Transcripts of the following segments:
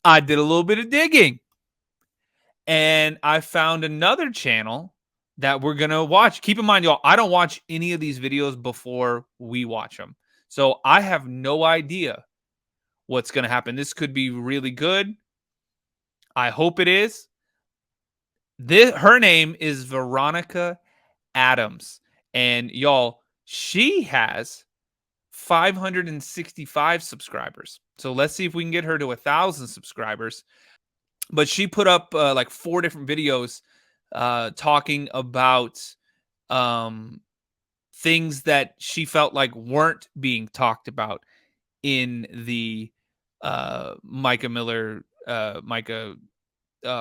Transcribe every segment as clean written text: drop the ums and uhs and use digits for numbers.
I did a little bit of digging. And I found another channel that we're going to watch. Keep in mind, y'all, I don't watch any of these videos before we watch them. So I have no idea what's going to happen. This could be really good. I hope it is. Her name is Veronica Adams. And y'all, she has 565 subscribers. So let's see if we can get her to 1,000 subscribers. But she put up like 4 different videos talking about things that she felt like weren't being talked about in the Micah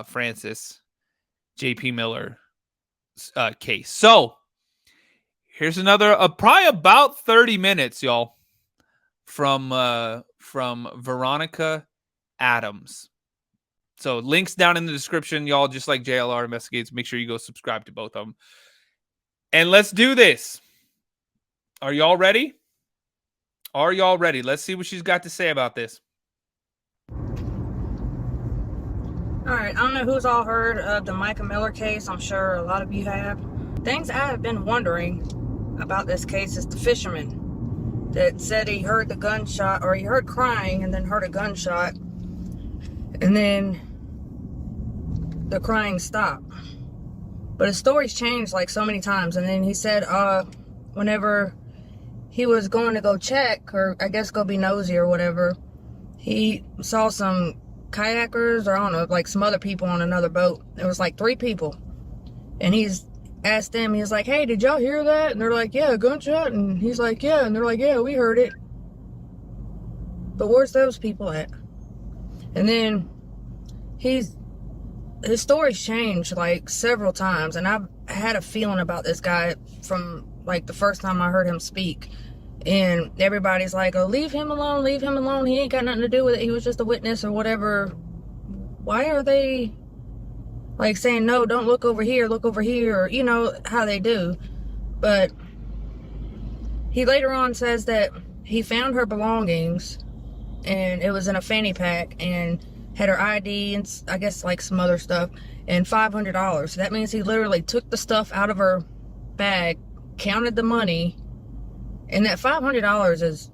Francis, JP Miller case. So here's another probably about 30 minutes, y'all, from Veronica Adams. So links down in the description, y'all, just like JLR Investigates. Make sure you go subscribe to both of them. And let's do this. Are y'all ready? Are y'all ready? Let's see what she's got to say about this. All right, I don't know who's all heard of the Micah Miller case. I'm sure a lot of you have. Things I have been wondering about this case is the fisherman that said he heard the gunshot, or he heard crying and then heard a gunshot, and then the crying stopped. But his story's changed like so many times. And then he said whenever he was going to go check, or I guess go be nosy or whatever, he saw some kayakers, or I don't know, like some other people on another boat. There was like 3 people. And he's asked them, he's like, hey, did y'all hear that? And they're like, yeah, a gunshot. And he's like, yeah. And they're like, yeah, we heard it. But where's those people at? And then his story's changed like several times. And I've had a feeling about this guy from like the first time I heard him speak. And everybody's like, oh, leave him alone, leave him alone. He ain't got nothing to do with it. He was just a witness or whatever. Why are they like saying, no, don't look over here, or you know how they do. But he later on says that he found her belongings, and it was in a fanny pack, and had her ID and I guess like some other stuff, and $500. So that means he literally took the stuff out of her bag, counted the money, and that $500 is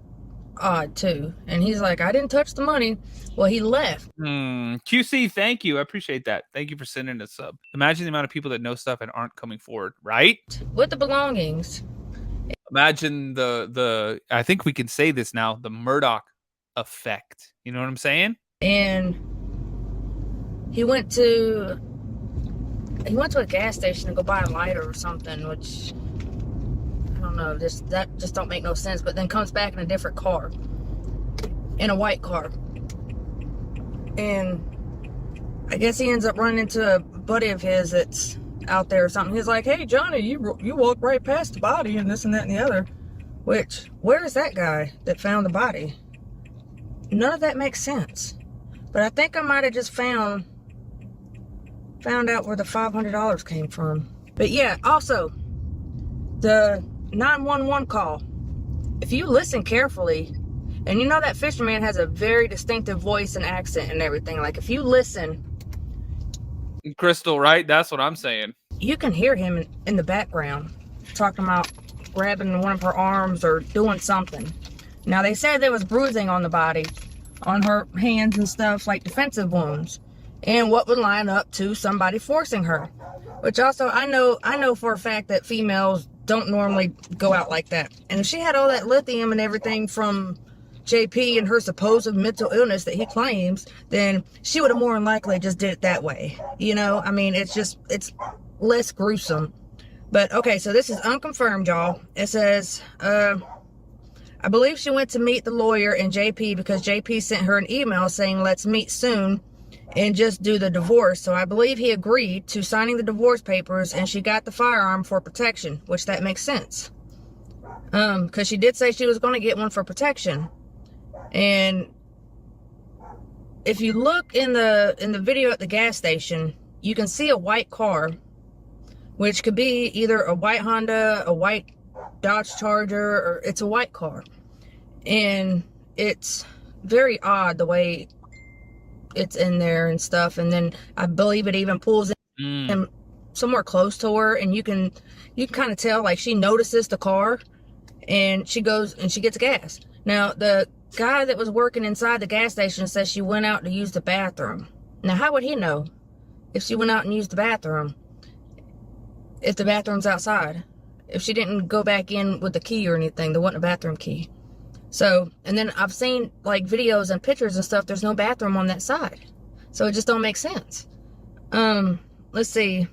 odd too. And he's like, I didn't touch the money. Well, he left. QC, thank you. I appreciate that. Thank you for sending a sub. Imagine the amount of people that know stuff and aren't coming forward, right? With the belongings. Imagine the I think we can say this now, the Murdoch effect. You know what I'm saying? And he went to a gas station to go buy a lighter or something, which I don't know, that just don't make no sense. But then comes back in a different car, in a white car. And I guess he ends up running into a buddy of his that's out there or something. He's like, hey, Johnny, you walked right past the body and this and that and the other. Which, where is that guy that found the body? None of that makes sense. But I think I might have just found out where the $500 came from. But yeah, also, the 911 call. If you listen carefully, and you know that fisherman has a very distinctive voice and accent and everything. Like, if you listen... Crystal, right? That's what I'm saying. You can hear him in the background talking about grabbing one of her arms or doing something. Now, they said there was bruising on the body, on her hands and stuff, like defensive wounds. And what would line up to somebody forcing her. Which also, I know for a fact that females don't normally go out like that. And if she had all that lithium and everything from JP and her supposed mental illness that he claims, then she would have more than likely just did it that way. You know, I mean, it's less gruesome. But okay, so this is unconfirmed, y'all. It says, I believe she went to meet the lawyer and JP because JP sent her an email saying, let's meet soon and just do the divorce. So I believe he agreed to signing the divorce papers, and she got the firearm for protection, which that makes sense. Because she did say she was going to get one for protection. And if you look in the video at the gas station, you can see a white car, which could be either a white Honda, a white Dodge Charger, or it's a white car. And it's very odd the way it's in there and stuff. And then I believe it even pulls in somewhere close to her, and you can kind of tell, like, she notices the car, and she goes and she gets gas. Now, the guy that was working inside the gas station says she went out to use the bathroom. Now, how would he know if she went out and used the bathroom if the bathroom's outside? If she didn't go back in with the key or anything, there wasn't a bathroom key. So, and then I've seen, like, videos and pictures and stuff, there's no bathroom on that side. So it just don't make sense. Let's see.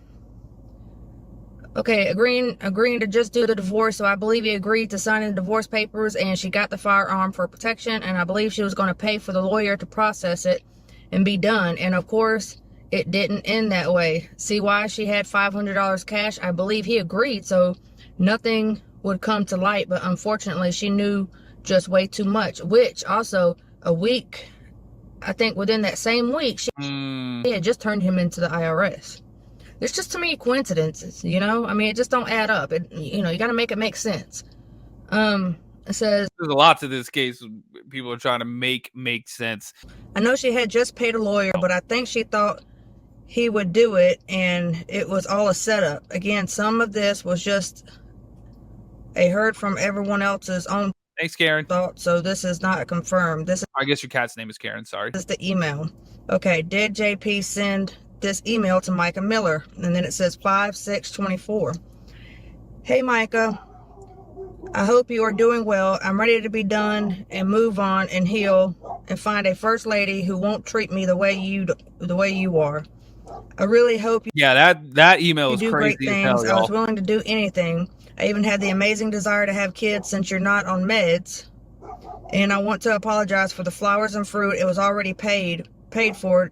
Okay, agreeing to just do the divorce. So I believe he agreed to signing the divorce papers, and she got the firearm for protection, and I believe she was going to pay for the lawyer to process it and be done. And of course, it didn't end that way. See why she had $500 cash? I believe he agreed, so nothing would come to light, but unfortunately she knew just way too much, which also a week, I think within that same week, she had just turned him into the IRS. There's just too many coincidences, you know? I mean, it just don't add up. You know, you got to make it make sense. It says, there's a lot to this case. People are trying to make sense. I know she had just paid a lawyer, but I think she thought he would do it, and it was all a setup. Again, some of this was just a heard from everyone else's own Thanks, Karen. thought, so this is not confirmed. I guess your cat's name is Karen, sorry. This is the email. Okay, did JP send this email to Mica Miller? And then it says 5/6/24. Hey Mica, I hope you are doing well. I'm ready to be done and move on and heal and find a first lady who won't treat me the way you are. I really hope you that email was do crazy great things. as hell, I was willing to do anything. I even had the amazing desire to have kids since you're not on meds. And I want to apologize for the flowers and fruit. It was already paid for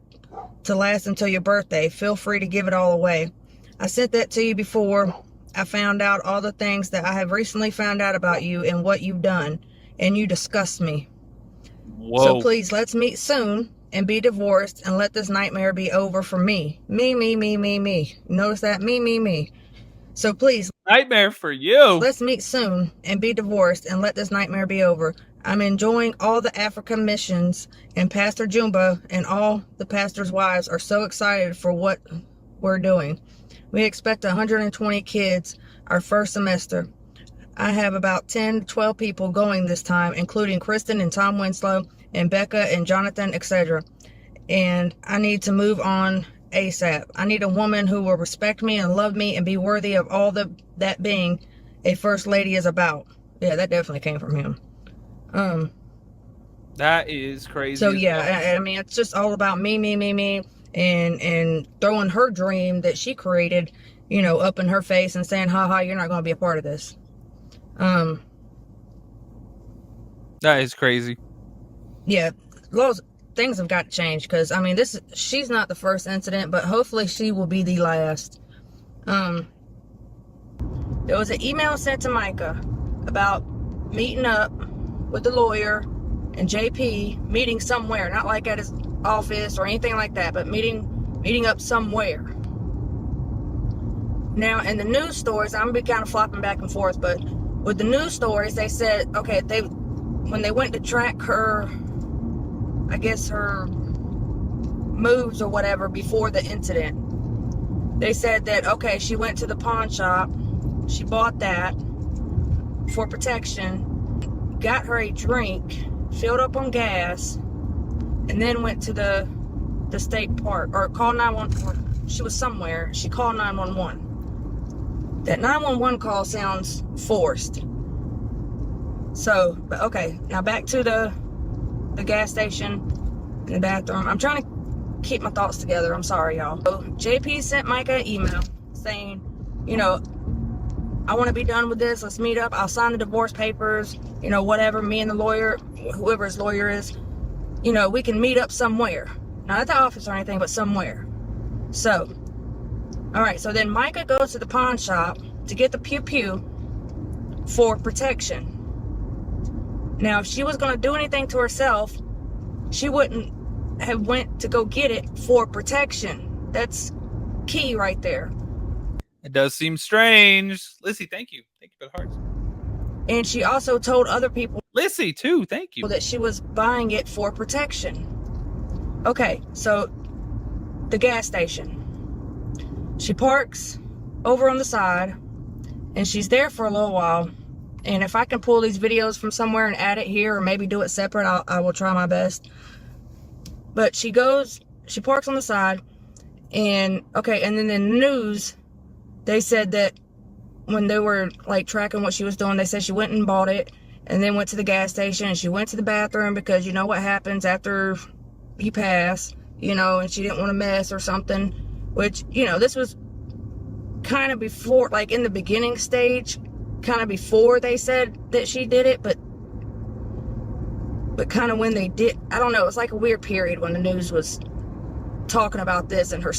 to last until your birthday. Feel free to give it all away. I sent that to you before I found out all the things that I have recently found out about you and what you've done, and you disgust me. Whoa. So please, let's meet soon and be divorced and let this nightmare be over for me. Me. Notice that? Me. So please, nightmare for you. Let's meet soon and be divorced and let this nightmare be over. I'm enjoying all the Africa missions, and Pastor Jumba and all the pastors' wives are so excited for what we're doing. We expect 120 kids our first semester. I have about 10 to 12 people going this time, including Kristen and Tom Winslow and Becca and Jonathan, etc. And I need to move on ASAP. I need a woman who will respect me and love me and be worthy of all that being a first lady is about. Yeah, that definitely came from him. That is crazy. So yeah, I mean, it's just all about me, and throwing her dream that she created, you know, up in her face and saying, haha, you're not going to be a part of this. That is crazy. Yeah, things have got to change, because I mean, she's not the first incident, but hopefully she will be the last. There was an email sent to Mica about meeting up with the lawyer and JP, meeting somewhere, not like at his office or anything like that, but meeting up somewhere. Now, in the news stories, I'm gonna be kind of flopping back and forth, but with the news stories, they said, okay, when they went to track her, I guess her moves or whatever before the incident, they said that, okay, she went to the pawn shop, she bought that for protection, got her a drink, filled up on gas, and then went to the state park, or called 911. She was somewhere, she called 911. That 911 call sounds forced. So, but okay, now back to the gas station and the bathroom. I'm trying to keep my thoughts together. I'm sorry, y'all. So JP sent Mica an email saying, you know, I want to be done with this. Let's meet up. I'll sign the divorce papers, you know, whatever. Me and the lawyer, whoever his lawyer is, you know, we can meet up somewhere. Not at the office or anything, but somewhere. So, all right. So then Mica goes to the pawn shop to get the pew-pew for protection. Now, if she was going to do anything to herself, she wouldn't have went to go get it for protection. That's key right there. It does seem strange. Lissy, thank you. Thank you for the hearts. And she also told other people, Lissy, too. Thank you. that she was buying it for protection. Okay, so the gas station. She parks over on the side, and she's there for a little while. And if I can pull these videos from somewhere and add it here, or maybe do it separate, I will try my best. But she parks on the side, and okay, and then in the news, they said that when they were like tracking what she was doing, they said she went and bought it, and then went to the gas station, and she went to the bathroom because you know what happens after you pass, you know, and she didn't want to mess or something, which, you know, this was kind of before, like in the beginning stage, kind of before they said that she did it, but kind of when they did, I don't know, it was like a weird period when the news was talking about this and her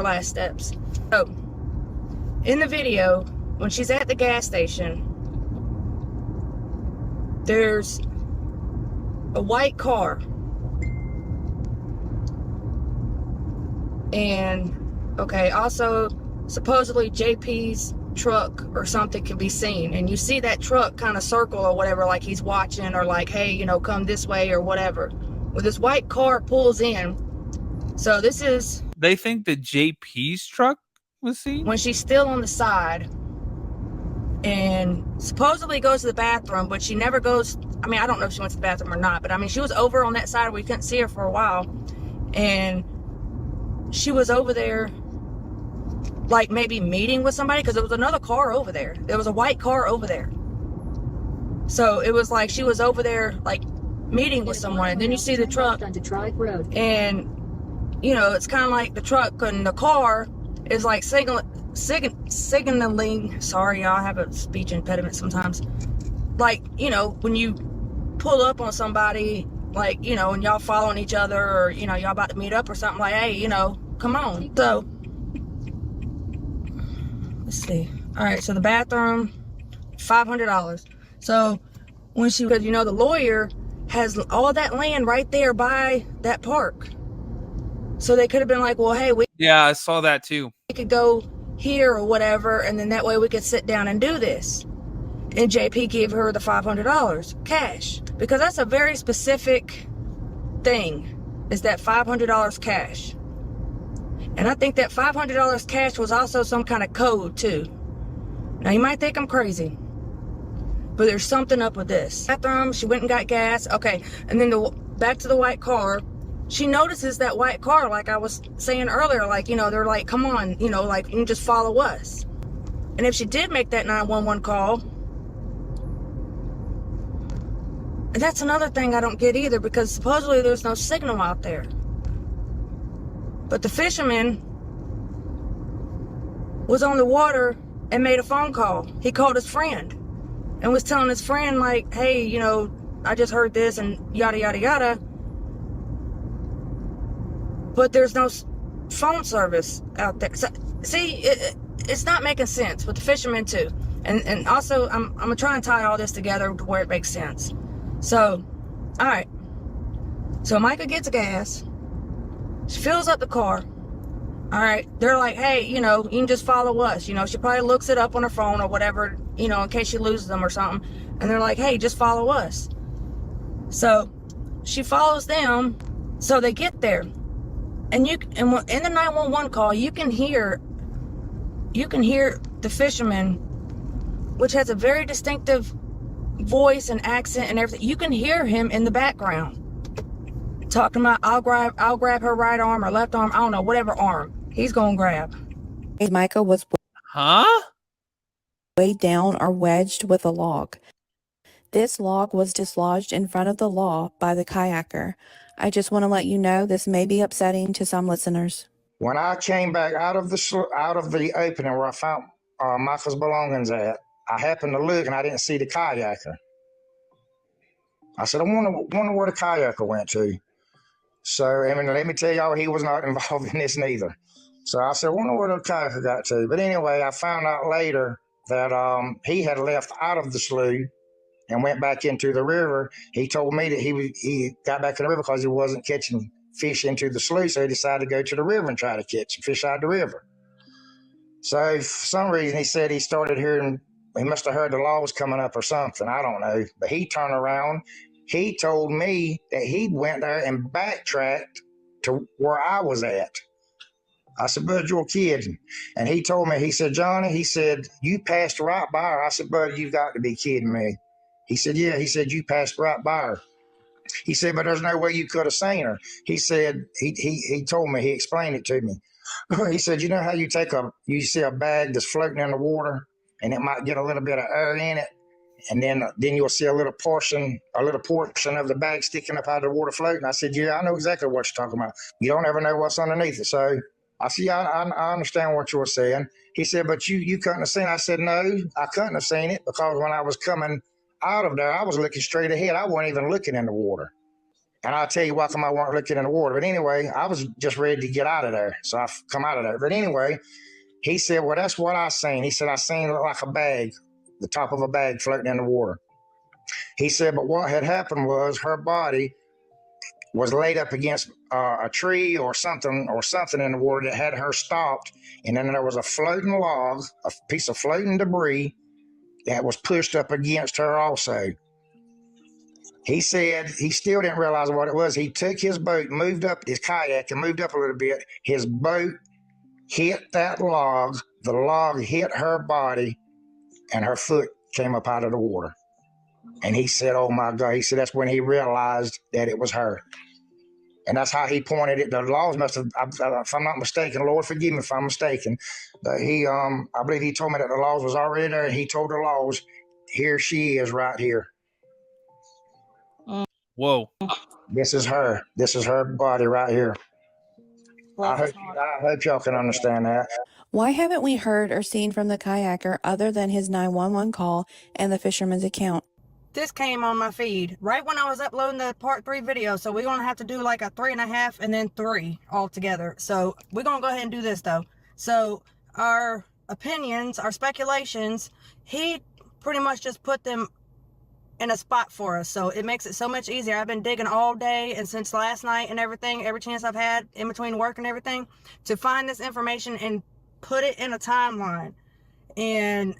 last steps. So in the video, when she's at the gas station, there's a white car, and okay, also supposedly JP's truck or something can be seen, and you see that truck kind of circle or whatever, like he's watching, or like, hey, you know, come this way or whatever. Well, this white car pulls in. So this is, they think that JP's truck was seen when she's still on the side and supposedly goes to the bathroom, but she never goes. I mean, I don't know if she went to the bathroom or not, but I mean, she was over on that side where we couldn't see her for a while, and she was over there like maybe meeting with somebody, because there was another car over there. There was a white car over there. So it was like she was over there like meeting with someone, and then you see the truck, and you know, it's kind of like the truck and the car is like signaling. Sorry, y'all, I have a speech impediment sometimes. Like, you know, when you pull up on somebody, like, you know, and y'all following each other, or, you know, y'all about to meet up or something, like, hey, you know, come on. So let's see. All right, so the bathroom, $500. So when she, because you know, the lawyer has all that land right there by that park. So they could have been like, well, hey, yeah, I saw that too. We could go here or whatever, and then that way we could sit down and do this. And JP gave her the $500 cash, because that's a very specific thing, is that $500 cash. And I think that $500 cash was also some kind of code too. Now you might think I'm crazy, but there's something up with this. Bathroom, she went and got gas. Okay, and then back to the white car. She notices that white car, like I was saying earlier, like, you know, they're like, come on, you know, like, you can just follow us. And if she did make that 911 call, and that's another thing I don't get either, because supposedly there's no signal out there. But the fisherman was on the water and made a phone call. He called his friend and was telling his friend, like, hey, you know, I just heard this and yada, yada, yada. But there's no phone service out there. So, see, it's not making sense with the fisherman too. And also, I'm going to try and tie all this together to where it makes sense. So, all right. So Mica gets gas. She fills up the car. All right. They're like, hey, you know, you can just follow us. You know, she probably looks it up on her phone or whatever, you know, in case she loses them or something. And they're like, hey, just follow us. So she follows them. So they get there. And in the 911 call, you can hear the fisherman, which has a very distinctive voice and accent and everything. You can hear him in the background talking about, I'll grab her right arm or left arm, I don't know, whatever arm he's gonna grab. Mica was weighed down or wedged with a log. This log was dislodged in front of the law by the kayaker. I just want to let you know this may be upsetting to some listeners. When I came back out of the opening where I found Michael's belongings at, I happened to look and I didn't see the kayaker. I said, I wonder where the kayaker went to. So, I mean, let me tell y'all, he was not involved in this neither. So I said, I wonder where the kayaker got to. But anyway, I found out later that he had left out of the slough and went back into the river. He told me that he got back in the river because he wasn't catching fish into the slough, so he decided to go to the river and try to catch fish out of the river. So for some reason, he said he started hearing, he must have heard the law was coming up or something, I don't know. But he turned around, he told me that he went there and backtracked to where I was at. I said, Bud, you're kidding. And he told me, he said, Johnny, he said, you passed right by her. I said, Bud, you've got to be kidding me. He said, yeah. He said, you passed right by her. He said, but there's no way you could have seen her. He said, he told me, he explained it to me. He said, you know how you see a bag that's floating in the water and it might get a little bit of air in it. And then you'll see a little portion of the bag sticking up out of the water floating. I said, yeah, I know exactly what you're talking about. You don't ever know what's underneath it. So I said, yeah, I understand what you were saying. He said, but you couldn't have seen it. I said, no, I couldn't have seen it because when I was coming out of there, I was looking straight ahead. I wasn't even looking in the water. And I'll tell you why come I weren't looking in the water. But anyway, I was just ready to get out of there. So I come out of there. But anyway, he said, well, that's what I seen. He said, I seen it like a bag, the top of a bag floating in the water. He said, but what had happened was her body was laid up against a tree or something in the water that had her stopped. And then there was a floating log, a piece of floating debris that was pushed up against her also. He said he still didn't realize what it was. He took his boat, moved up his kayak and moved up a little bit. His boat hit that log. The log hit her body and her foot came up out of the water. And he said, oh my God. He said that's when he realized that it was her. And that's how he pointed it. The laws must have, if I'm not mistaken, Lord forgive me if I'm mistaken, but I believe he told me that the laws was already there and he told the laws, here she is right here. Whoa. This is her. This is her body right here. I hope y'all can understand that. Why haven't we heard or seen from the kayaker other than his 911 call and the fisherman's account? This came on my feed right when I was uploading the part 3 video. So we're going to have to do like a 3.5 and then 3 all together. So we're going to go ahead and do this though. So our opinions, our speculations, he pretty much just put them in a spot for us. So it makes it so much easier. I've been digging all day and since last night and everything, every chance I've had in between work and everything to find this information and put it in a timeline. And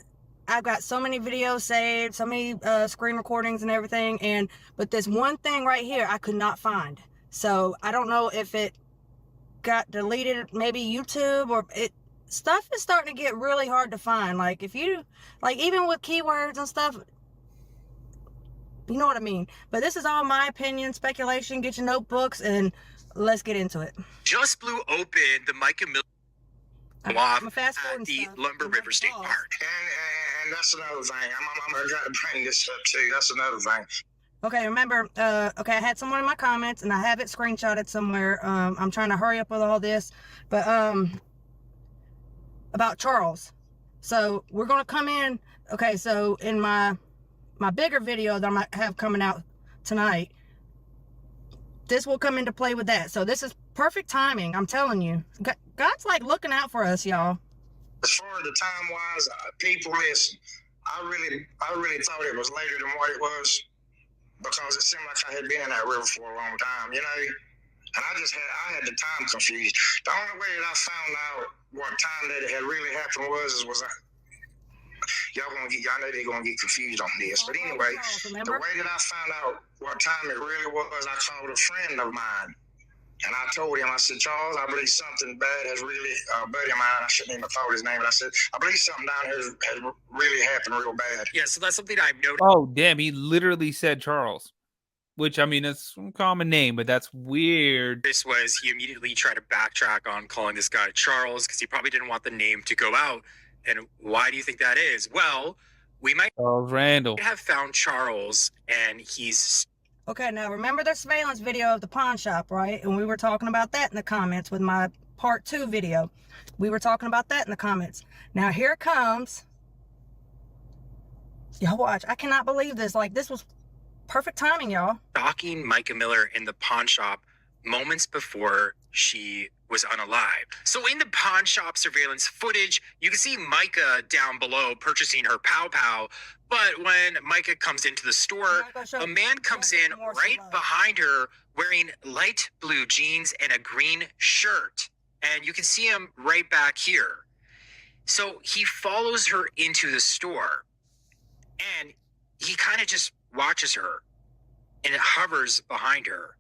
I've got so many videos saved, so many screen recordings and everything. But this one thing right here, I could not find. So I don't know if it got deleted, maybe YouTube or stuff is starting to get really hard to find. Like if you, like even with keywords and stuff, you know what I mean? But this is all my opinion, speculation. Get your notebooks and let's get into it. Just blew open the Mica off at the Lumber River State Park. And that's another thing. I'm going to bring this up too. That's another thing. Okay, remember, okay, I had someone in my comments and I have it screenshotted somewhere. I'm trying to hurry up with all this. But about Charles. So we're going to come in. Okay, so in my bigger video that I might have coming out tonight, this will come into play with that. So this is perfect timing. I'm telling you, God's like looking out for us, y'all. As far as the time wise, people listen. I really thought it was later than what it was because it seemed like I had been in that river for a long time, you know. And I had the time confused. The only way that I found out what time that it had really happened was y'all know they're gonna get confused on this. But anyway, the way that I found out what time it really was, I called a friend of mine. And I told him, I said, Charles, I believe something bad has really, a buddy of mine, I shouldn't even call his name, but I said, I believe something down here has really happened real bad. Yeah, so that's something I've noticed. Oh, damn. He literally said Charles, which, I mean, it's a common name, but that's weird. This was, he immediately tried to backtrack on calling this guy Charles because he probably didn't want the name to go out. And why do you think that is? Well, we might Randall have found Charles and he's... Okay, now remember the surveillance video of the pawn shop, right? And we were talking about that in the comments with my part 2 video. We were talking about that in the comments. Now here it comes. Y'all watch. I cannot believe this. Like, this was perfect timing, y'all. Stalking Mica Miller in the pawn shop moments before she was unalived. So in the pawn shop surveillance footage, you can see Mica down below purchasing her Pow Pow. But when Mica comes into the store, a man comes in right behind her wearing light blue jeans and a green shirt. And you can see him right back here. So he follows her into the store and he kind of just watches her and it hovers behind her.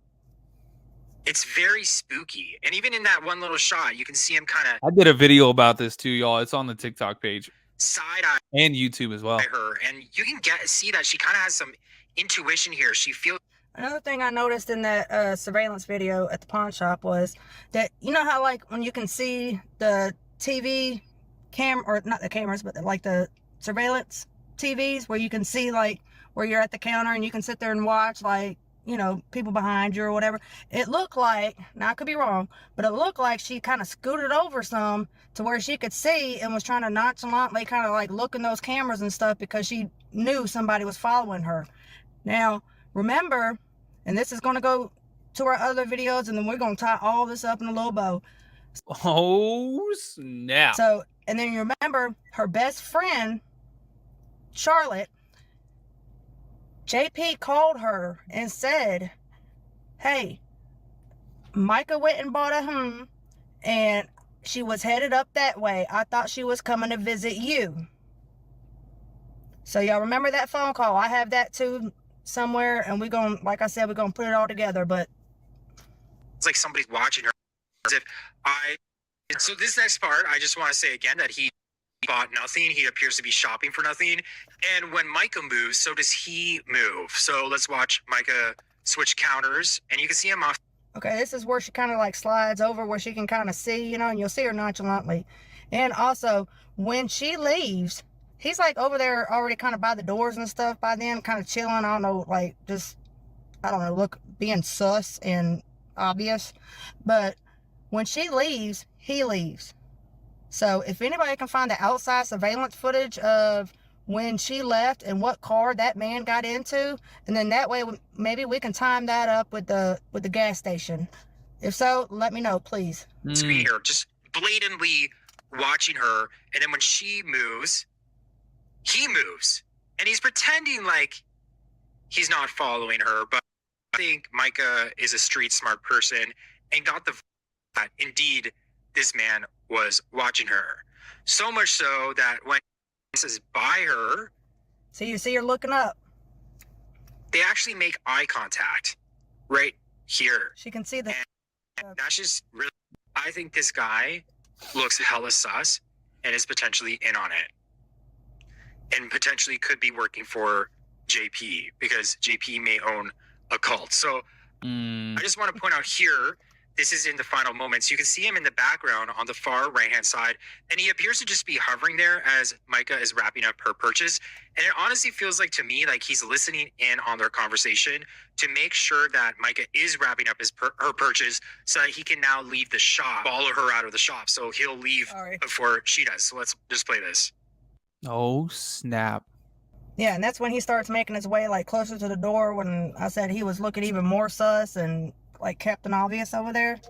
It's very spooky. And even in that one little shot, you can see him kind of I did a video about this too, y'all. It's on the TikTok page side-eye and YouTube as well. her. And you can see that she kind of has some intuition here. She feels... Another thing I noticed in that surveillance video at the pawn shop was that, you know how like when you can see the TV camera, or not the cameras, but like the surveillance TVs where you can see like where you're at the counter and you can sit there and watch like, you know, people behind you or whatever. It looked like, now I could be wrong, but it looked like she kind of scooted over some to where she could see and was trying to nonchalantly kind of like look in those cameras and stuff because she knew somebody was following her. Now, remember, and this is going to go to our other videos, and then we're going to tie all this up in a little bow. Oh, snap. So, and then you remember her best friend, Charlotte, JP called her and said, hey, Mica went and bought a and she was headed up that way. I thought she was coming to visit you. So y'all remember that phone call? I have that too somewhere, and we're going, like I said, we're going to put it all together, but it's like somebody's watching her. So this next part, I just want to say again that he bought nothing. He appears to be shopping for nothing. And when Mica moves, so does he move. So let's watch Mica switch counters, and you can see him off. Okay, this is where she kind of like slides over where she can kind of see, you know, and you'll see her nonchalantly. And also, when she leaves, he's like over there already kind of by the doors and stuff by then, kind of chilling. I don't know, like just, I don't know, look, being sus and obvious. But when she leaves, he leaves. So if anybody can find the outside surveillance footage of when she left and what car that man got into, and then that way maybe we can time that up with the gas station. If so, let me know, please. Screen here, just blatantly watching her, and then when she moves, he moves, and he's pretending like he's not following her. But I think Mica is a street smart person and got the that indeed this man was watching her. So much so that when he says by her, so you see her looking up. They actually make eye contact right here. She can see the. And that's just really. I think this guy looks hella sus and is potentially in on it, and potentially could be working for JP because JP may own a cult. So I just want to point out here. This is in the final moments. You can see him in the background on the far right-hand side, and he appears to just be hovering there as Mica is wrapping up her purchase. And it honestly feels like to me like he's listening in on their conversation to make sure that Mica is wrapping up her purchase so that he can now leave the shop, follow her out of the shop. So he'll leave before she does. So let's just play this. Oh, snap. Yeah, and that's when he starts making his way like closer to the door when I said he was looking even more sus and like Captain Obvious over there.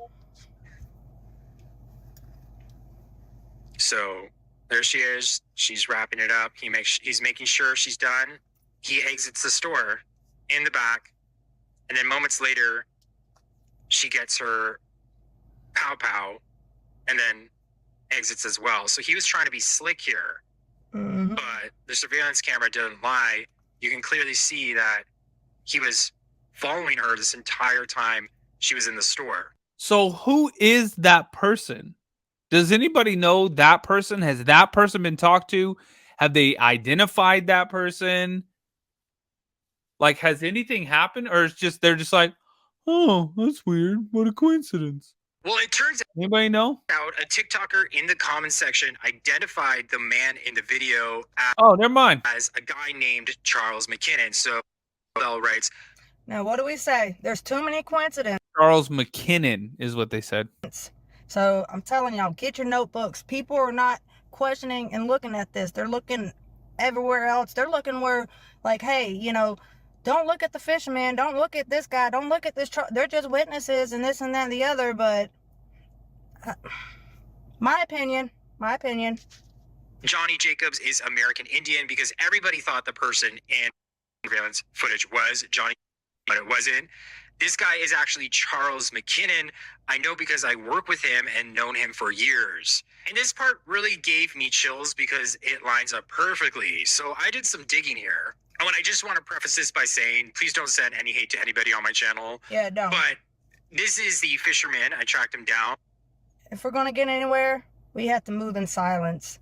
So there she is. She's wrapping it up. He's making sure she's done. He exits the store in the back, and then moments later, she gets her pow and then exits as well. So he was trying to be slick here, but the surveillance camera didn't lie. You can clearly see that he was following her this entire time she was in the store. So who is that person? Does anybody know that person? Has that person been talked to? Have they identified that person? Like, has anything happened? Or it's just, they're just like, oh, that's weird. What a coincidence. Well, it turns out, anybody know? A TikToker in the comments section identified the man in the video as a guy named Charles McKinnon. So Bell writes, now what do we say? There's too many coincidences. Charles McKinnon is what they said. So I'm telling y'all, get your notebooks. People are not questioning and looking at this. They're looking everywhere else. They're looking where, like, hey, you know, don't look at the fisherman. Don't look at this guy. Don't look at this. They're just witnesses and this and that and the other. But my opinion. Johnny Jacobs is American Indian because everybody thought the person in surveillance footage was Johnny, but it wasn't. This guy is actually Charles McKinnon. I know because I work with him and known him for years. And this part really gave me chills because it lines up perfectly. So I did some digging here. Oh, and I just want to preface this by saying, please don't send any hate to anybody on my channel. Yeah, don't. But This is the Fisherman. I tracked him down. If we're going to get anywhere, we have to move in silence.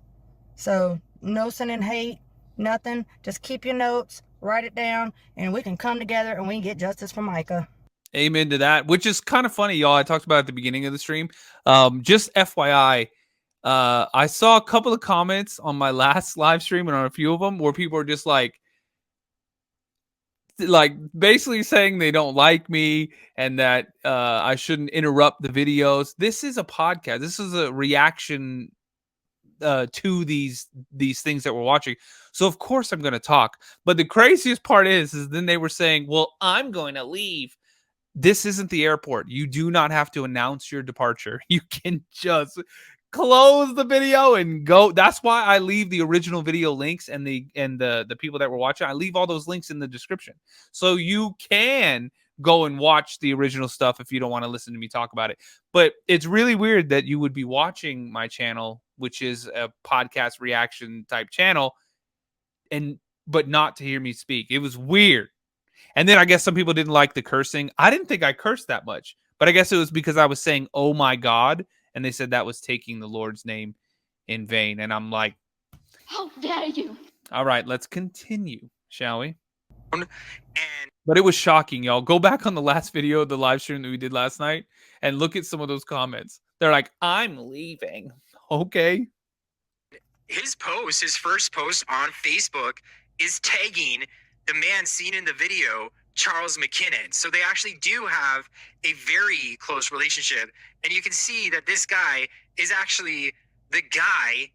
So no sending hate, nothing. Just keep your notes, write it down, and we can come together and we can get justice for Mica. Amen to that, which is kind of funny, y'all. I talked about it at the beginning of the stream. Just FYI, I saw a couple of comments on my last live stream and on a few of them where people are just like basically saying they don't like me and that I shouldn't interrupt the videos. This is a podcast. This is a reaction to these things that we're watching. So of course I'm going to talk. But the craziest part is then they were saying, well, I'm going to leave. This isn't the airport. You do not have to announce your departure. You can just close the video and go. That's why I leave the original video links and the people that were watching. I leave all those links in the description. So you can go and watch the original stuff if you don't want to listen to me talk about it. But it's really weird that you would be watching my channel, which is a podcast reaction type channel, but not to hear me speak. It was weird. And then I guess some people didn't like the cursing. I didn't think I cursed that much, but I guess it was because I was saying, oh my God. And they said that was taking the Lord's name in vain. And I'm like, how dare you? All right, let's continue, shall we? And but it was shocking, y'all. Go back on the last video of the live stream that we did last night and look at some of those comments. They're like, I'm leaving. Okay. his first post on Facebook is tagging the man seen in the video, Charles McKinnon. So they actually do have a very close relationship. And you can see that this guy is actually the guy,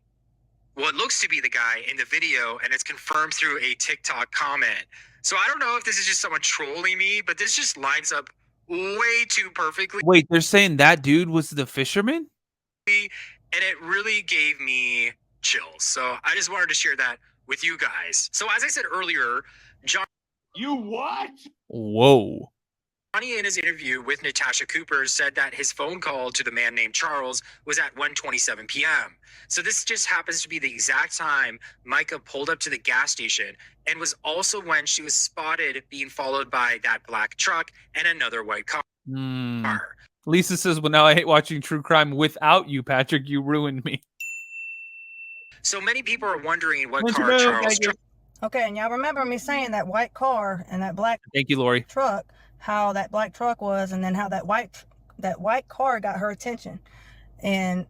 what looks to be the guy in the video, and it's confirmed through a TikTok comment. So I don't know if this is just someone trolling me, but this just lines up way too perfectly. Wait, they're saying that dude was the Fisherman? And it really gave me chills. So I just wanted to share that with you guys. So as I said earlier, You what? Whoa. Johnny, in his interview with Natasha Cooper, said that his phone call to the man named Charles was at 1:27 p.m. So this just happens to be the exact time Mica pulled up to the gas station, and was also when she was spotted being followed by that black truck and another white car. Lisa says, well, now I hate watching true crime without you, Patrick. You ruined me. So many people are wondering what car Charles drove. Okay, and y'all remember me saying that white car and that black Thank you, Lori. truck, how that black truck was, and then how that white car got her attention. And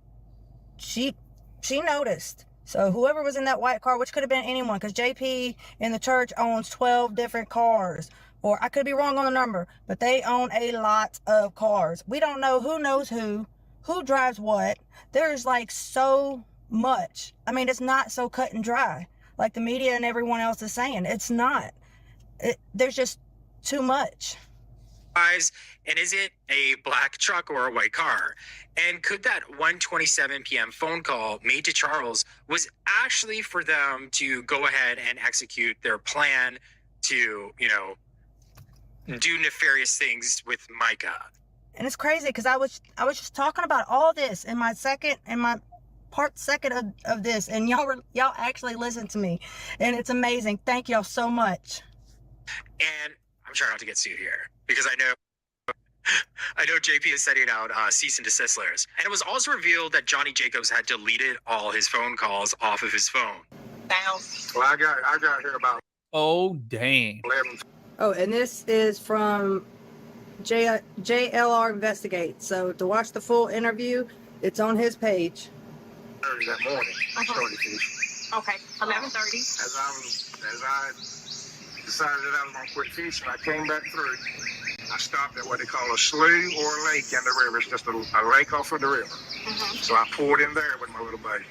she noticed. So whoever was in that white car, which could have been anyone, because JP in the church owns 12 different cars. Or I could be wrong on the number, but they own a lot of cars. We don't know who knows who drives what. There's like so much. I mean, it's not so cut and dry like the media and everyone else is saying. It's not. There's just too much. And is it a black truck or a white car? And could that 1:27 p.m. phone call made to Charles was actually for them to go ahead and execute their plan to, do nefarious things with Mica? And it's crazy because I was just talking about all this in my part second of this, and y'all actually listened to me, and it's amazing. Thank y'all so much. And I'm trying not to get sued here because I know JP is setting out cease and desist letters. And it was also revealed that Johnny Jacobs had deleted all his phone calls off of his phone. Well, I got here about. Oh, dang. 11. Oh, and this is from JLR Investigate. So to watch the full interview, it's on his page. That morning, started fishing. Okay, 11:30. As I decided that I was gonna quit fishing, I came back through. I stopped at what they call a slough or a lake in the river. It's just a lake off of the river. So I poured in there with my little boat.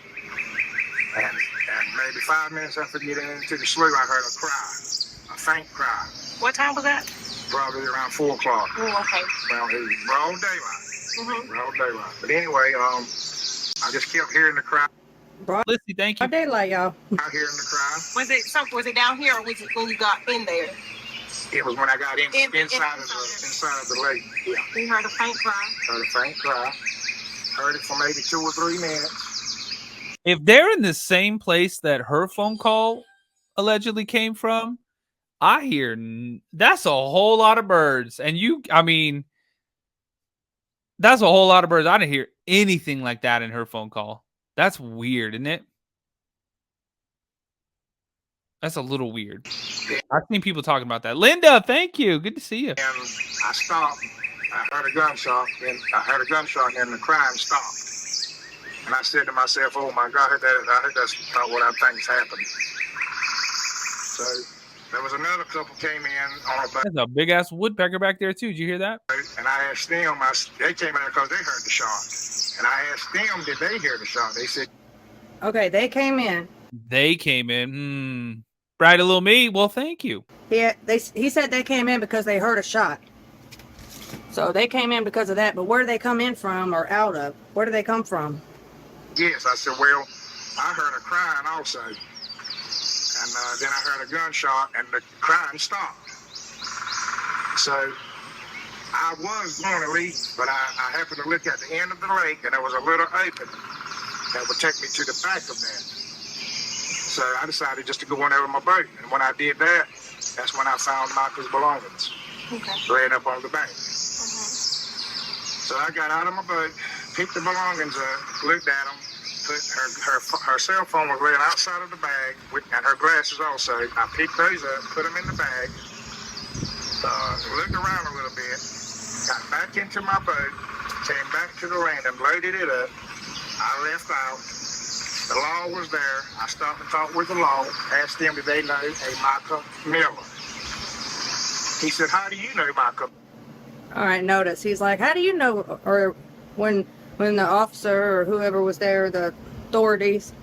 And maybe 5 minutes after getting into the slough, I heard a cry, a faint cry. What time was that? Probably around 4 o'clock. Oh, okay. Well, it was broad daylight. Broad daylight. But anyway, I just kept hearing the cry. Lissy, thank you. Daylight, y'all. I hearing the cry. Was it down here, or was it when you got in there? It was when I got inside of the lake. Yeah. You heard a faint cry. Heard a faint cry. Heard it for maybe 2 or 3 minutes. If they're in the same place that her phone call allegedly came from, I hear that's a whole lot of birds. And That's a whole lot of birds. I didn't hear anything like that in her phone call. That's weird, isn't it? That's a little weird. I've seen people talking about that. Linda, thank you. Good to see you. And I stopped. I heard a gunshot, and then the crime stopped. And I said to myself, "Oh my God, I heard that's not what I think's happened." So there was another couple came in on a boat. There's a big ass woodpecker back there too. Did you hear that? And I asked them. They came in because they heard the shot. And I asked them, did they hear the shot? They said, Okay, they came in. They came in. Bright a little me. Well, thank you. Yeah, he said they came in because they heard a shot. So they came in because of that. But where do they come in from or out of? Where do they come from? yes. I said, well, I heard a crying also. And then I heard a gunshot and the crying stopped. So I was going to leave, but I happened to look at the end of the lake and there was a little open that would take me to the back of that. So I decided just to go on there with my boat. And when I did that, that's when I found Mica's belongings. Okay. Laying up on the bank. So I got out of my boat, picked the belongings up, looked at them, put her cell phone was laying outside of the bag, and her glasses also. I picked those up, put them in the bag, looked around a little bit, got back into my boat, came back to the land and loaded it up. I left out. The law was there. I stopped and talked with the law, asked them did they know a Mica Miller. He said, how do you know Mica? All right, notice. He's like, how do you know? Or when the officer or whoever was there, the authorities,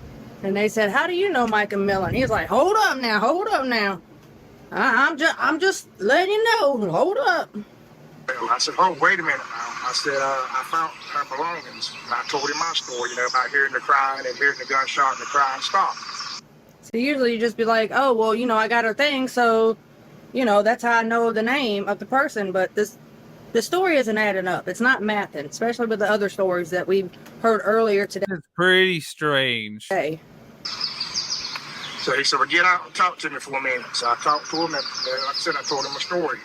and they said, how do you know Mica Miller? And he's like, hold up now. I'm just letting you know. Hold up. I said, oh, wait a minute now. I said, I found her belongings. And I told him my story, about hearing the crying and hearing the gunshot and the crying stopped. So usually you just be like, oh, well, I got her thing, so, that's how I know the name of the person. But the story isn't adding up. It's not mathing, especially with the other stories that we've heard earlier today. It's pretty strange. Hey. So he said, well, get out and talk to me for a minute. So I talked to him, and like I said, I told him a story.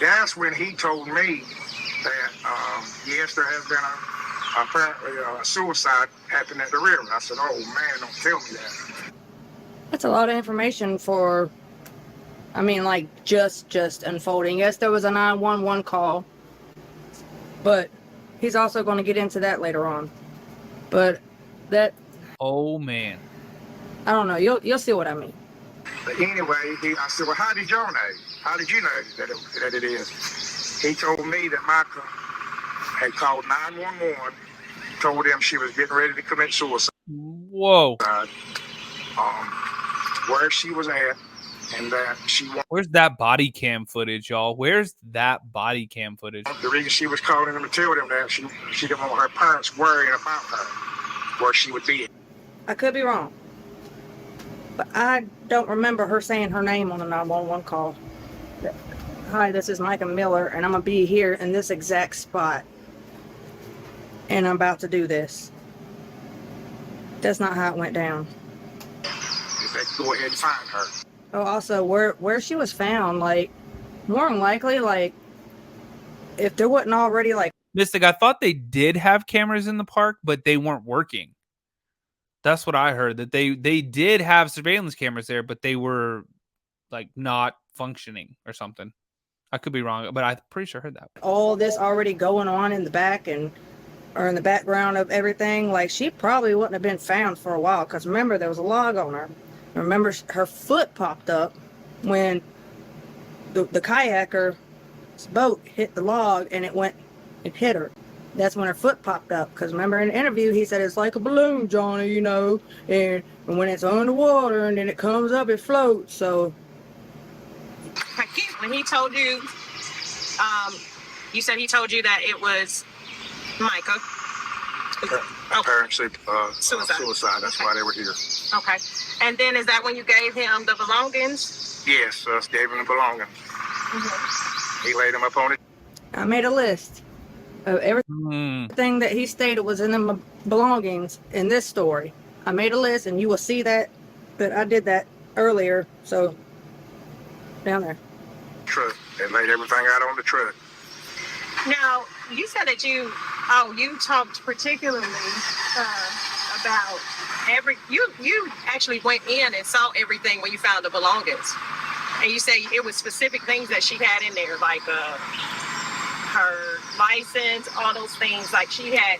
That's when he told me that, yes, there has been apparently a suicide happened at the river. I said, oh, man, don't tell me that. That's a lot of information for, just unfolding. Yes, there was a 911 call, but he's also going to get into that later on. But that... Oh, man. I don't know. You'll see what I mean. But anyway, I said, well, how did y'all know? How did you know that it is? He told me that Mica had called 911, told them she was getting ready to commit suicide. Whoa. Where she was at, and that she wanted. Where's that body cam footage, y'all? Where's that body cam footage? The reason she was calling them to tell them that she didn't want her parents worrying about her, where she would be. I could be wrong, but I don't remember her saying her name on the 911 call. Hi, this is Mica Miller, and I'm going to be here in this exact spot. And I'm about to do this. That's not how it went down. If they could go ahead and find her. Oh, also, where she was found, more than likely, if there wasn't already, Mystic, I thought they did have cameras in the park, but they weren't working. That's what I heard, that they did have surveillance cameras there, but they were, not functioning or something. I could be wrong, but I'm pretty sure I heard that. All this already going on in the back or in the background of everything, she probably wouldn't have been found for a while, because remember, there was a log on her. Remember, her foot popped up when the kayaker's boat hit the log, and it hit her. That's when her foot popped up, because remember in the interview, he said it's like a balloon, Johnny, and when it's underwater and then it comes up, it floats, so. When he told you, you said he told you that it was Mica. Apparently, Suicide. That's why they were here. Okay. And then is that when you gave him the belongings? Yes, us gave him the belongings. Mm-hmm. He laid them up on it. I made a list of everything that he stated was in the belongings in this story. I made a list, and you will see that I did that earlier. So, down there. Truck. They laid everything out on the truck. Now, you said that you Oh, you talked particularly about you actually went in and saw everything when you found the belongings. And you say it was specific things that she had in there, like her license, all those things. Like she had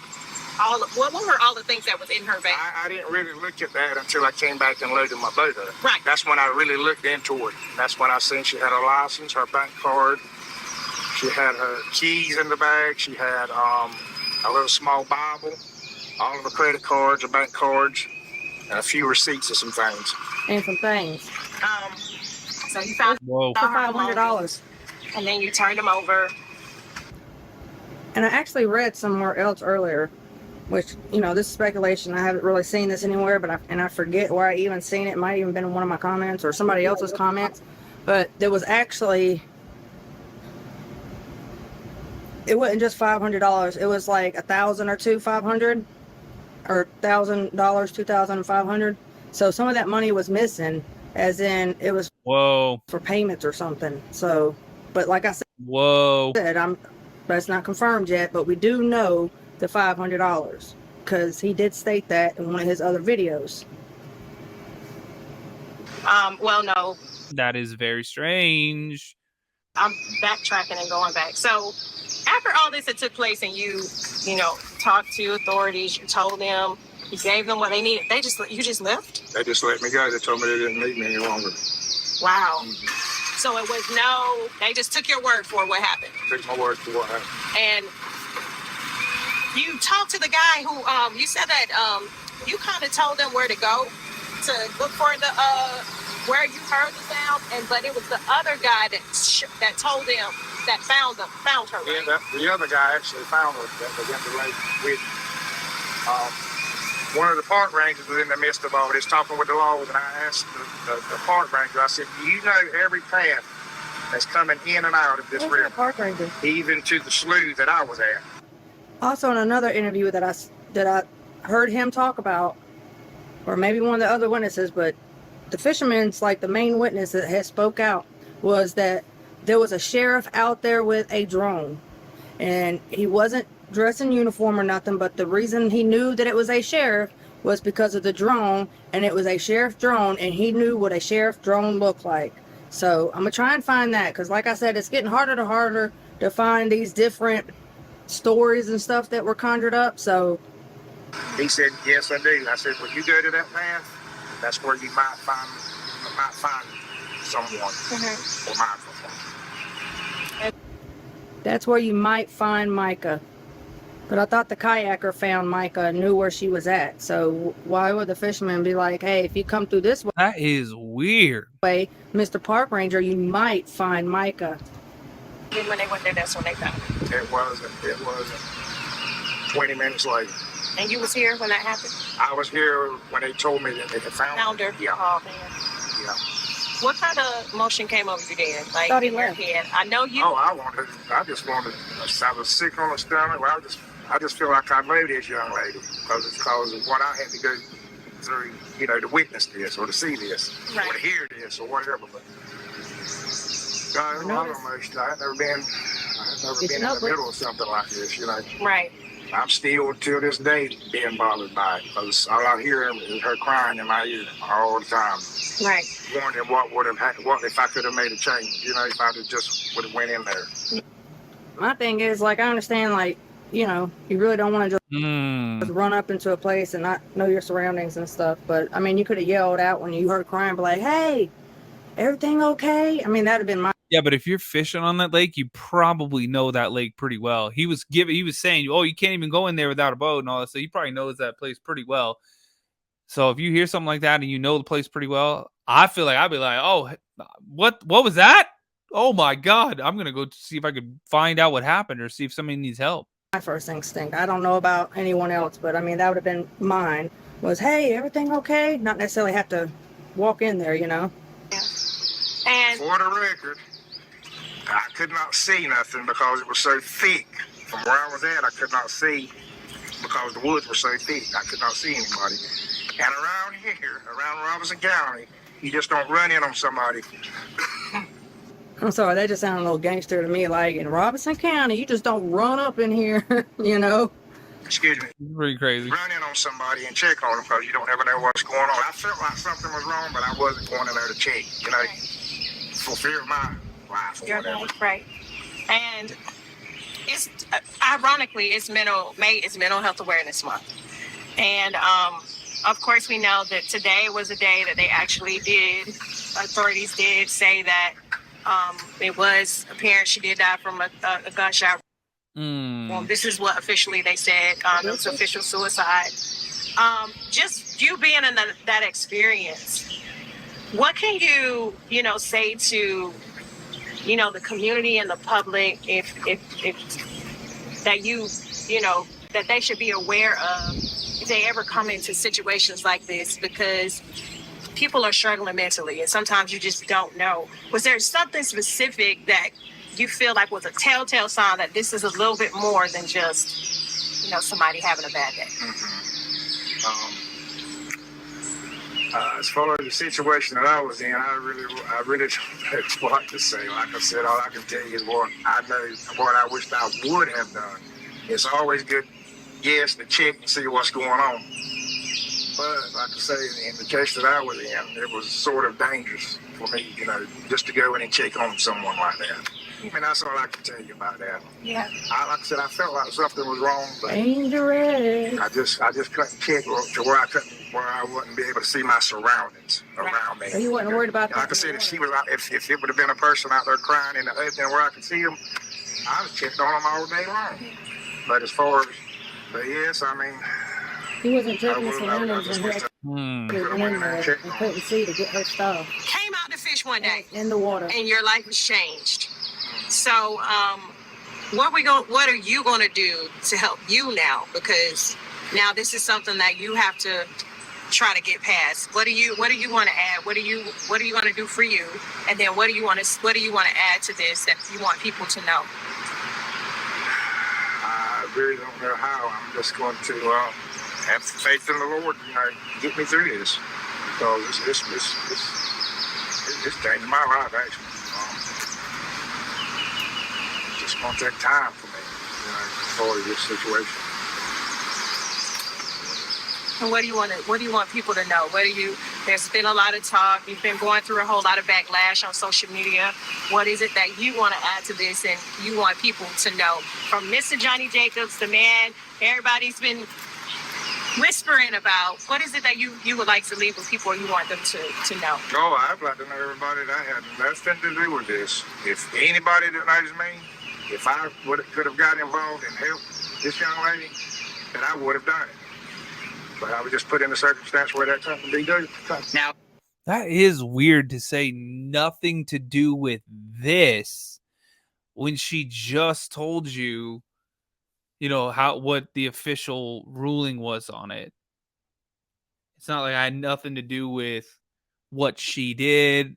what were all the things that was in her bag? I didn't really look at that until I came back and loaded my boat up. Right. That's when I really looked into it. That's when I seen she had a license, her bank card. She had her keys in the bag. She had a little small Bible, all of the credit cards, the bank cards, and a few receipts of some things. And some things. So you found Whoa. For $500. and then you turned them over. And I actually read somewhere else earlier, which, you know, this is speculation. I haven't really seen this anywhere, but I forget where I even seen it. It might even been in one of my comments or somebody else's comments. But there was actually, it wasn't just $500. It was like $1,000 or $2,500, or $1,000, $2,500. So some of that money was missing, as in it was Whoa. for payments or something. So, but like I Whoa. said, that's not confirmed yet, but we do know the $500 because he did state that in one of his other videos. Well, no, That is very strange. I'm backtracking and going back. So after all this had took place and you know, talked to authorities, you told them, you gave them what they needed, you just left? They just let me go. They told me they didn't need me any longer. Wow. So it was they just took your word for what happened. Took my word for what happened. And you talked to the guy who, you said that you kind of told them where to go to look for the, where you heard the sound, but it was the other guy that told them that found her. Right? Yeah, the other guy actually found her that they went to lake with. One of the park rangers was in the midst of all this talking with the laws, and I asked the park ranger, I said, do you know every path that's coming in and out of this river? Park ranger. Even to the slough that I was at. Also, in another interview that I heard him talk about, or maybe one of the other witnesses, but the fisherman's like the main witness that has spoke out, was that there was a sheriff out there with a drone, and he wasn't dressed in uniform or nothing, but the reason he knew that it was a sheriff was because of the drone, and it was a sheriff drone, and he knew what a sheriff drone looked like. So I'm gonna try and find that, because like I said, it's getting harder to find these different stories and stuff that were conjured up. So he said, yes, I do. I said, when you go to that path, that's where you might find someone or might find. that's where you might find Mica. But I thought the kayaker found Mica and knew where she was at. So why would the fisherman be like, hey, if you come through this That is weird. way, Mr. Park Ranger, you might find Mica? And when they went there, that's when they found her. It wasn't 20 minutes later. And you was here when that happened? I was here when they told me that they had found her. Yeah. Oh, man. Yeah. What kind of emotion came over you then? Like Thought he in your left. head? I know you. Oh, I was sick on the stomach. Well, I just feel like I know this young lady because of what I had to go through, you know, to witness this or to see this Right. or to hear this or whatever. But I don't know. I've never been in the middle of something like this, you know. Right. I'm still, till this day, being bothered by it because all I hear is her crying in my ear all the time. Right. Wondering what would have happened, what if I could have made a change, you know, if I just would have went in there. My thing is, like, I understand, like, you know, you really don't want to just run up into a place and not know your surroundings and stuff. But, I mean, you could have yelled out when you heard crying, be like, hey, everything okay? I mean, that would have been my... Yeah, but if you're fishing on that lake, you probably know that lake pretty well. He was saying, oh, you can't even go in there without a boat and all that. So he probably knows that place pretty well. So if you hear something like that and you know the place pretty well, I feel like I'd be like, oh, what was that? Oh my God. I'm going to go see if I could find out what happened or see if somebody needs help. My first instinct. I don't know about anyone else, but I mean, that would have been mine, was, hey, everything okay? Not necessarily have to walk in there, you know? Yeah. And for the record, I could not see nothing because it was so thick. From where I was at, I could not see because the woods were so thick. I could not see anybody. And around here, around Robinson County, you just don't run in on somebody. I'm sorry, that just sounded a little gangster to me. Like, in Robinson County, you just don't run up in here, you know? excuse me, Pretty crazy. run in on somebody and check on them because you don't ever know what's going on. I felt like something was wrong, but I wasn't going in there to check, you know, for fear of my life or whatever. Right. And it's ironically, it's May is Mental Health Awareness Month. And of course, we know that today was a day that authorities did say that it was apparent she did die from a gunshot. This is what officially they said. It was official suicide. Just you being in that experience, what can you say to, the community and the public if that that they should be aware of if they ever come into situations like this, because people are struggling mentally and sometimes you just don't know. Was there something specific that you feel like was a telltale sign that this is a little bit more than just, somebody having a bad day? As far as the situation that I was in, I really don't know what to say. Like I said, all I can tell you is what I know, what I wished I would have done. It's always good, yes, to check and see what's going on. But like I say, in the case that I was in, it was sort of dangerous for me, just to go in and check on someone like that. I mean, that's all I can tell you about that. Yeah. Like I said, I felt like something was wrong, but Dangerous. I just couldn't check to where I wouldn't be able to see my surroundings around me. So you wasn't worried about that? Like I said, if she was out, if it would have been a person out there crying in the open where I could see them, I was checked on them all day long. But as far as, yes, I mean, He wasn't checking his surroundings and couldn't see to get her stuff Came out to fish one day in the water, and your life was changed. So, what are you going to do to help you now? Because now this is something that you have to try to get past. What do you want to add? What are you going to do for you? And then what do you want to add to this that you want people to know? I really don't know how. I'm just going to have faith in the Lord, get me through this. Because it's changed my life, actually. It's going to take time for me, for this situation. And what do you want people to know? There's been a lot of talk. You've been going through a whole lot of backlash on social media. What is it that you want to add to this and you want people to know? From Mr. Johnny Jacobs, the man everybody's been whispering about, what is it that you would like to leave with people or you want them to know? Oh, I'd like to know everybody that had nothing to do with this. If anybody that knows me, if I could have got involved and helped this young lady, then I would have done it. But I was just put in a circumstance where that couldn't be done. Now, that is weird to say nothing to do with this when she just told you, what the official ruling was on it. It's not like I had nothing to do with what she did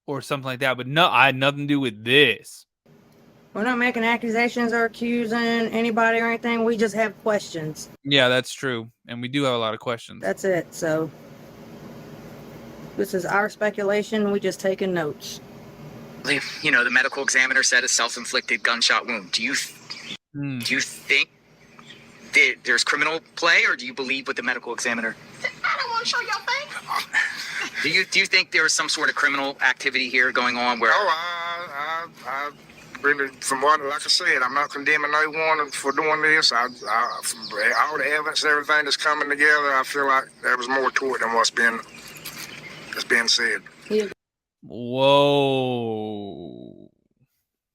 or something like that, but no, I had nothing to do with this. We're not making accusations or accusing anybody or anything. We just have questions. Yeah, that's true. And we do have a lot of questions. That's it. So this is our speculation. We just taking notes. The medical examiner said a self-inflicted gunshot wound. Do you think that there's criminal play, or do you believe what the medical examiner? I don't want to show your face. Do you think there was some sort of criminal activity here going on where? I really, from what, like I said, I'm not condemning no one for doing this. From all the evidence, everything that's coming together, I feel like there was more to it than that's being said. Whoa.